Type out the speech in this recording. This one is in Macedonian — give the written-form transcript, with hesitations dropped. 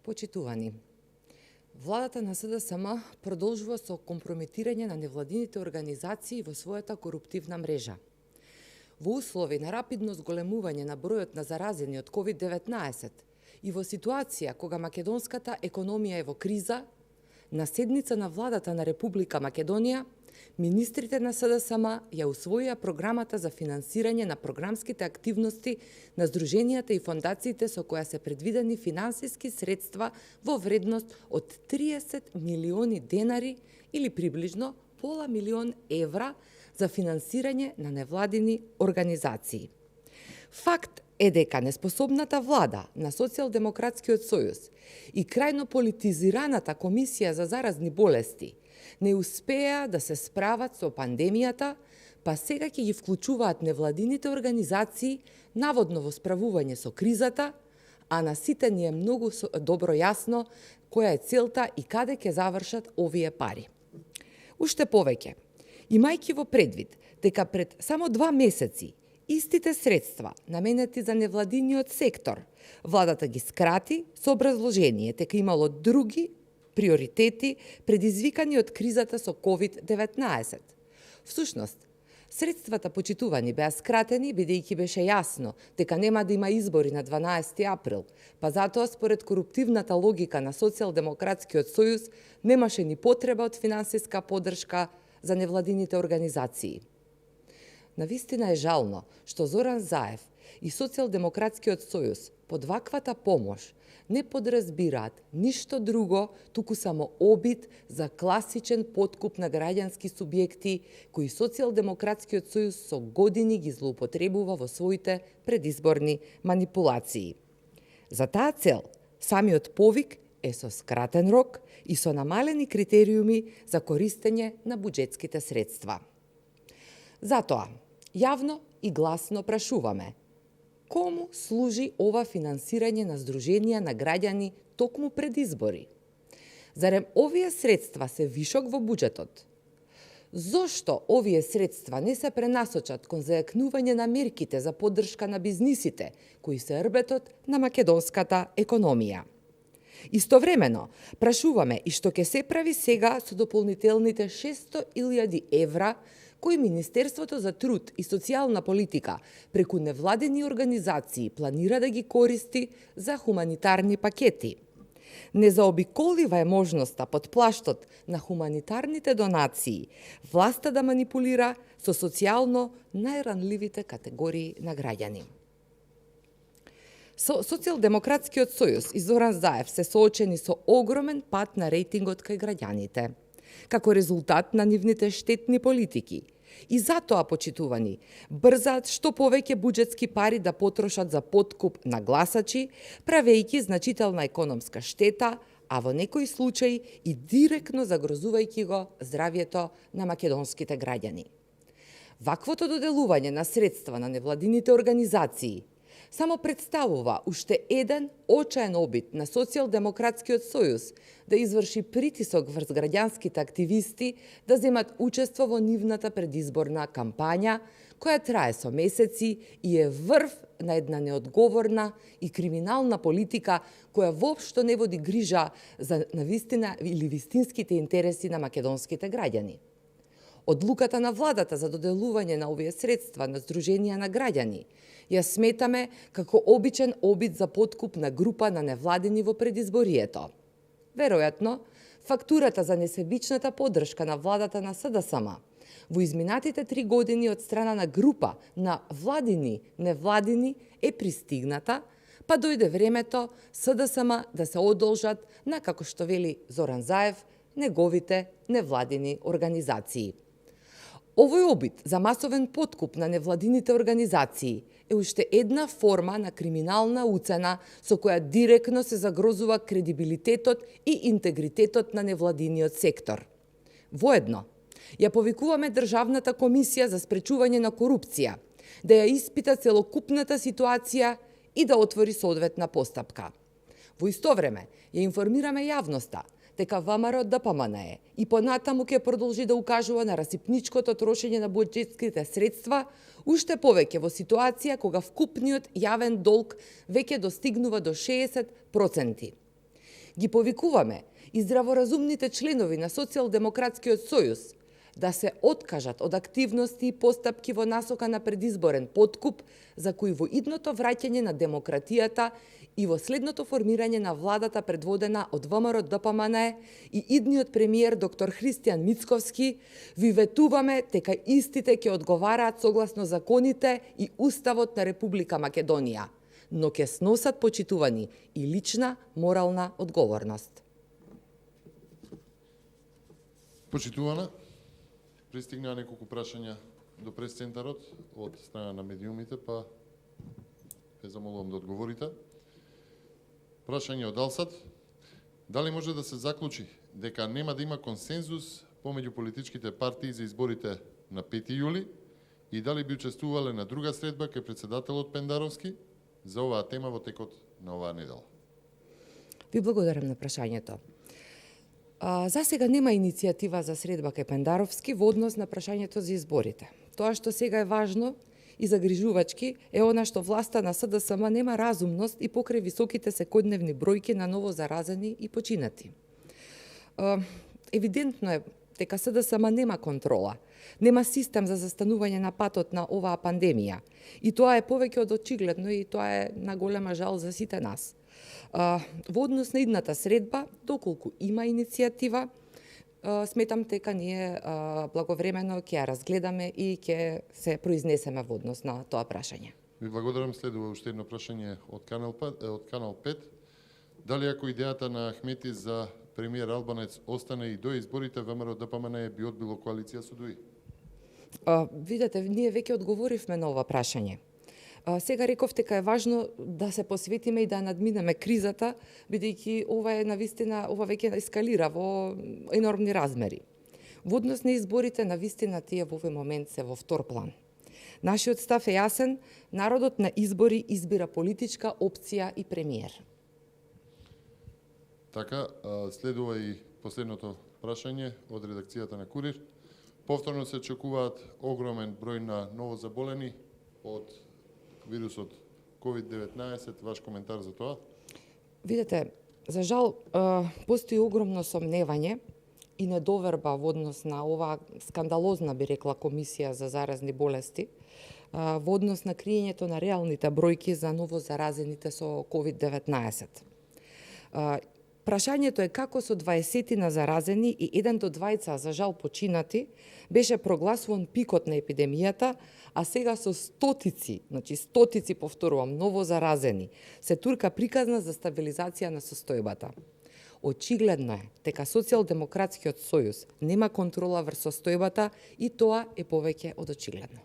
Почитувани, владата на СДСМ продолжува со компрометирање на невладините организации во својата коруптивна мрежа. Во услови на рапидно зголемување на бројот на заразени од COVID-19 и во ситуација кога македонската економија е во криза, на седница на владата на Република Македонија, министрите на СДСМ ја усвоија програмата за финансирање на програмските активности на здруженијата и фондациите со која се предвидени финансиски средства во вредност од 30 милиони денари или приближно пола милион евра за финансирање на невладини организации. Факт е дека неспособната влада на Социјалдемократскиот сојуз и крајно политизираната Комисија за заразни болести не успеа да се справат со пандемијата, па сега ќе ги вклучуваат невладините организации наводно во справување со кризата, а на сите ни е многу добро јасно која е целта и каде ќе завршат овие пари. Уште повеќе, имајќи во предвид дека пред само 2 месеци истите средства наменети за невладиниот сектор, владата ги скрати со образложение дека имало други приоритети предизвикани од кризата со COVID-19. Всушност, средствата почитувани беа скратени бидејќи беше јасно дека нема да има избори на 12 април, па затоа според коруптивната логика на Социјалдемократскиот сојуз немаше ни потреба од финансиска поддршка за невладините организации. Навистина е жално што Зоран Заев и Социјалдемократскиот сојуз под ваквата помош не подразбираат ништо друго, туку само обид за класичен подкуп на граѓански субјекти кои Социјалдемократскиот сојуз со години ги злоупотребува во своите предизборни манипулации. За таа цел, самиот повик е со скратен рок и со намалени критериуми за користење на буџетските средства. Затоа, јавно и гласно прашуваме: кому служи ова финансирање на здруженија на граѓани токму пред избори? Зарем овие средства се вишок во буџетот? Зошто овие средства не се пренасочат кон зајакнување на мерките за поддршка на бизнисите, кои се рбетот на македонската економија? Истовремено, прашуваме и што ќе се прави сега со дополнителните 600.000 евра кои Министерството за труд и социјална политика преку невладени организации планира да ги користи за хуманитарни пакети. Незаобиколива е можноста под плаштот на хуманитарните донации власта да манипулира со социјално најранливите категории на граѓани. Социјалдемократскиот сојуз и Зоран Заев се соочени со огромен пат на рейтингот кај граѓаните, како резултат на нивните штетни политики. И затоа, почитувани, брзаат што повеќе буџетски пари да потрошат за подкуп на гласачи, правејќи значителна економска штета, а во некои случаи и директно загрозувајќи го здравјето на македонските граѓани. Ваквото доделување на средства на невладините организации само представува уште еден очаен обид на Социјалдемократскиот сојуз да изврши притисок врз граѓанските активисти да земат учество во нивната предизборна кампања, која трае со месеци и е врв на една неодговорна и криминална политика која воопшто не води грижа за навистина или вистинските интереси на македонските граѓани. Одлуката на владата за доделување на овие средства на здруженија на граѓани ја сметаме како обичен обид за подкуп на група на невладини во предизборието. Веројатно, фактурата за несебичната поддршка на владата на СДСМ во изминатите 3 години од страна на група на владини, невладини е пристигната, па дојде времето СДСМ да се одолжат на, како што вели Зоран Заев, неговите невладини организации. Овој обид за масовен подкуп на невладините организации е уште една форма на криминална уцена со која директно се загрозува кредибилитетот и интегритетот на невладиниот сектор. Воедно, ја повикуваме Државната комисија за спречување на корупција да ја испита целокупната ситуација и да отвори соодветна постапка. Во исто време, ја информираме јавноста дека ВМРО ДПМНЕ и понатаму ќе продолжи да укажува на расипничкото трошење на буџетските средства, уште повеќе во ситуација кога вкупниот јавен долг веќе достигнува до 60%. Ги повикуваме и здраворазумните членови на Социјалдемократскиот сојуз да се откажат од активности и постапки во насока на предизборен подкуп, за кои во идното враќање на демократијата и во следното формирање на владата предводена од ВМРО ДПМН и идниот премиер доктор Христијан Мицковски, ви ветуваме дека истите ќе одговараат согласно законите и Уставот на Република Македонија, но ќе сносат, почитувани, и лична морална одговорност. Почитувана, пристигнаа неколку прашања до прес-центарот од страна на медиумите, па ве замолувам да одговорите. Прашање од Алсат. Дали може да се заклучи дека нема да има консензус помеѓу политичките партии за изборите на 5 јули и дали би учествувале на друга средба кај председателот Пендаровски за оваа тема во текот на оваа недела? Ви благодарам на прашањето. За сега нема иницијатива за средба кај Пендаровски во однос на прашањето за изборите. Тоа што сега е важно и загрижувачки е она што власта на СДСМ нема разумност и покрај високите секојдневни бројки на ново заразени и починати. Евидентно е дека СДСМ нема контрола, нема систем за застанување на патот на оваа пандемија. И тоа е повеќе од очигледно и тоа е на голема жал за сите нас. Во однос на идната средба, доколку има иницијатива, сметам дека ние благовремено ќе ја разгледаме и ќе се произнесеме во однос на тоа прашање. Ви благодарам. Следува уште едно прашање од Канал 5. Дали ако идејата на Ахмети за премиер Албанец остане и до изборите, ВМРО ДПМН би одбило коалиција со ДУИ? Видете, ние веќе одговоривме на ова прашање. Сега реков дека е важно да се посветиме и да надминеме кризата, бидејќи ова веќе ескалира во енормни размери. Во однос на изборите, навистина тие во овој момент се во втор план. Нашиот став е јасен, народот на избори избира политичка опција и премиер. Така, следува и последното прашање од редакцијата на Курир. Повторно се очекуваат огромен број на новозаболени од вирусот COVID-19, ваш коментар за тоа? Видете, за жал, постои огромно сомневање и недоверба во однос на оваа скандалозна, би рекла, комисија за заразни болести, во однос на криењето на реалните бројки за новозаразените со COVID-19. Прашањето е како со 20 на заразени и 1 до 2 за жал починати беше прогласуван пикот на епидемијата, а сега со стотици, повторувам, ново заразени, се турка приказна за стабилизација на состојбата. Очигледно е дека Социјалдемократскиот сојуз нема контрола врз состојбата и тоа е повеќе од очигледно.